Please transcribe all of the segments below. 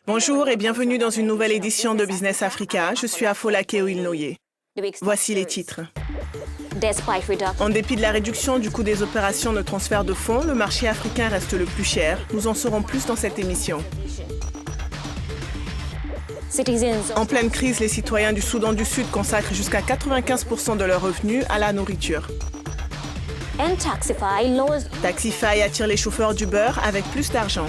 Bonjour et bienvenue dans une nouvelle édition de Business Africa. Je suis Afolake Oilnoye. Voici les titres. En dépit de la réduction du coût des opérations de transfert de fonds, le marché africain reste le plus cher. Nous en saurons plus dans cette émission. En pleine crise, les citoyens du Soudan du Sud consacrent jusqu'à 95% de leurs revenus à la nourriture. Taxify attire les chauffeurs d'Uber avec plus d'argent.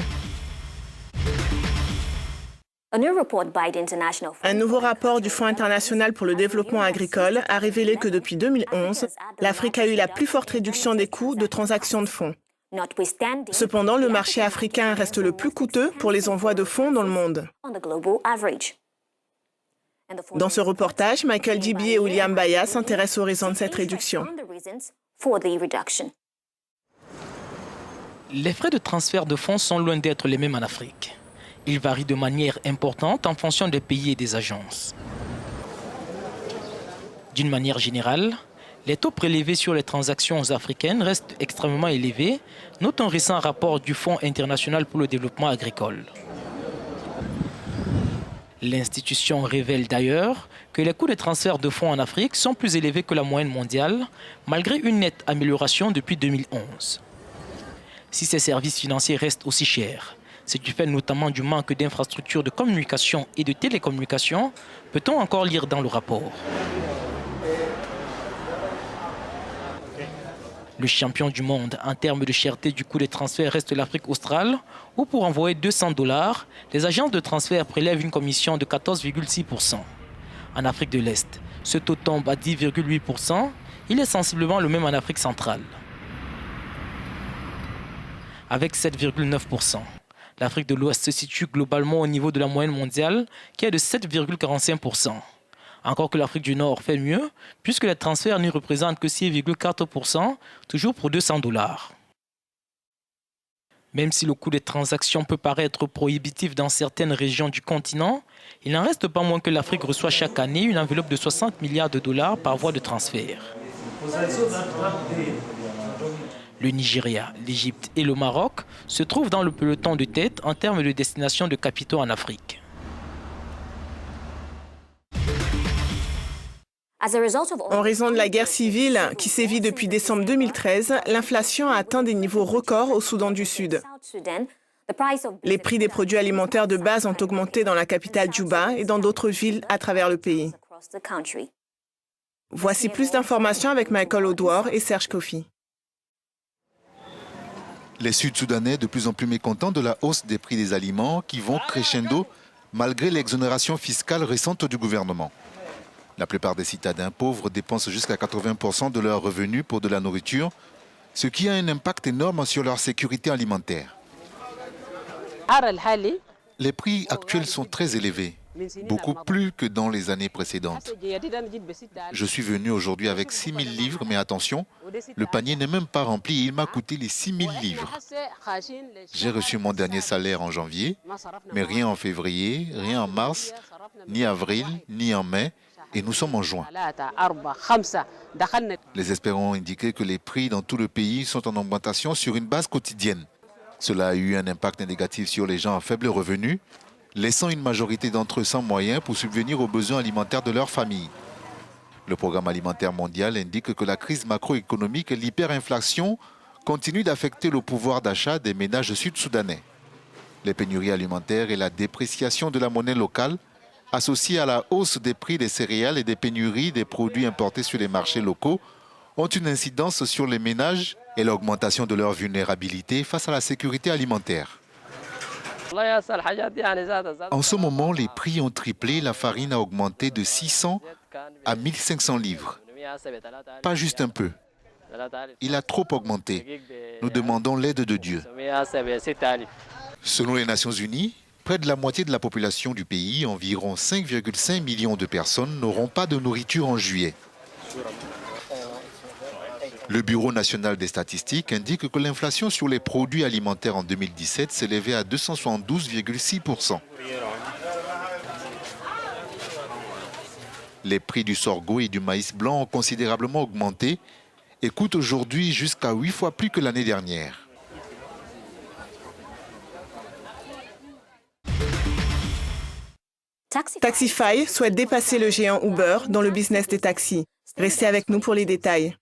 Un nouveau rapport du Fonds international pour le développement agricole a révélé que depuis 2011, l'Afrique a eu la plus forte réduction des coûts de transaction de fonds. Cependant, le marché africain reste le plus coûteux pour les envois de fonds dans le monde. Dans ce reportage, Michael Dibi et William Baya s'intéressent aux raisons de cette réduction. Les frais de transfert de fonds sont loin d'être les mêmes en Afrique. Ils varient de manière importante en fonction des pays et des agences. D'une manière générale, les taux prélevés sur les transactions africaines restent extrêmement élevés, note un récent rapport du Fonds international pour le développement agricole. L'institution révèle d'ailleurs que les coûts de transfert de fonds en Afrique sont plus élevés que la moyenne mondiale, malgré une nette amélioration depuis 2011. Si ces services financiers restent aussi chers, c'est du fait notamment du manque d'infrastructures de communication et de télécommunications, peut-on encore lire dans le rapport. Le champion du monde en termes de cherté du coût des transferts reste l'Afrique australe, où pour envoyer $200, les agences de transfert prélèvent une commission de 14,6%. En Afrique de l'Est, ce taux tombe à 10,8%. Il est sensiblement le même en Afrique centrale. Avec 7,9%. L'Afrique de l'Ouest se situe globalement au niveau de la moyenne mondiale, qui est de 7,45%. Encore que l'Afrique du Nord fait mieux, puisque les transferts n'y représentent que 6,4%, toujours pour $200. Même si le coût des transactions peut paraître prohibitif dans certaines régions du continent, il n'en reste pas moins que l'Afrique reçoit chaque année une enveloppe de $60 milliards par voie de transfert. Le Nigeria, l'Égypte et le Maroc se trouvent dans le peloton de tête en termes de destination de capitaux en Afrique. En raison de la guerre civile qui sévit depuis décembre 2013, l'inflation a atteint des niveaux records au Soudan du Sud. Les prix des produits alimentaires de base ont augmenté dans la capitale Djouba et dans d'autres villes à travers le pays. Voici plus d'informations avec Michael Odwar et Serge Kofi. Les Sud-Soudanais de plus en plus mécontents de la hausse des prix des aliments qui vont crescendo malgré l'exonération fiscale récente du gouvernement. La plupart des citadins pauvres dépensent jusqu'à 80% de leurs revenus pour de la nourriture, ce qui a un impact énorme sur leur sécurité alimentaire. Les prix actuels sont très élevés, beaucoup plus que dans les années précédentes. Je suis venu aujourd'hui avec 6 000 livres, mais attention, le panier n'est même pas rempli, il m'a coûté les 6 000 livres. J'ai reçu mon dernier salaire en janvier, mais rien en février, rien en mars, ni avril, ni en mai, et nous sommes en juin. Les experts ont indiqué que les prix dans tout le pays sont en augmentation sur une base quotidienne. Cela a eu un impact négatif sur les gens à faible revenu, laissant une majorité d'entre eux sans moyens pour subvenir aux besoins alimentaires de leur famille. Le Programme alimentaire mondial indique que la crise macroéconomique et l'hyperinflation continuent d'affecter le pouvoir d'achat des ménages sud-soudanais. Les pénuries alimentaires et la dépréciation de la monnaie locale, associées à la hausse des prix des céréales et des pénuries des produits importés sur les marchés locaux, ont une incidence sur les ménages et l'augmentation de leur vulnérabilité face à la sécurité alimentaire. En ce moment, les prix ont triplé, la farine a augmenté de 600 à 1500 livres. Pas juste un peu. Il a trop augmenté. Nous demandons l'aide de Dieu. Selon les Nations Unies, près de la moitié de la population du pays, environ 5,5 millions de personnes, n'auront pas de nourriture en juillet. Le Bureau national des statistiques indique que l'inflation sur les produits alimentaires en 2017 s'élevait à 272,6%. Les prix du sorgho et du maïs blanc ont considérablement augmenté et coûte aujourd'hui jusqu'à 8 fois plus que l'année dernière. Taxify souhaite dépasser le géant Uber dans le business des taxis. Restez avec nous pour les détails.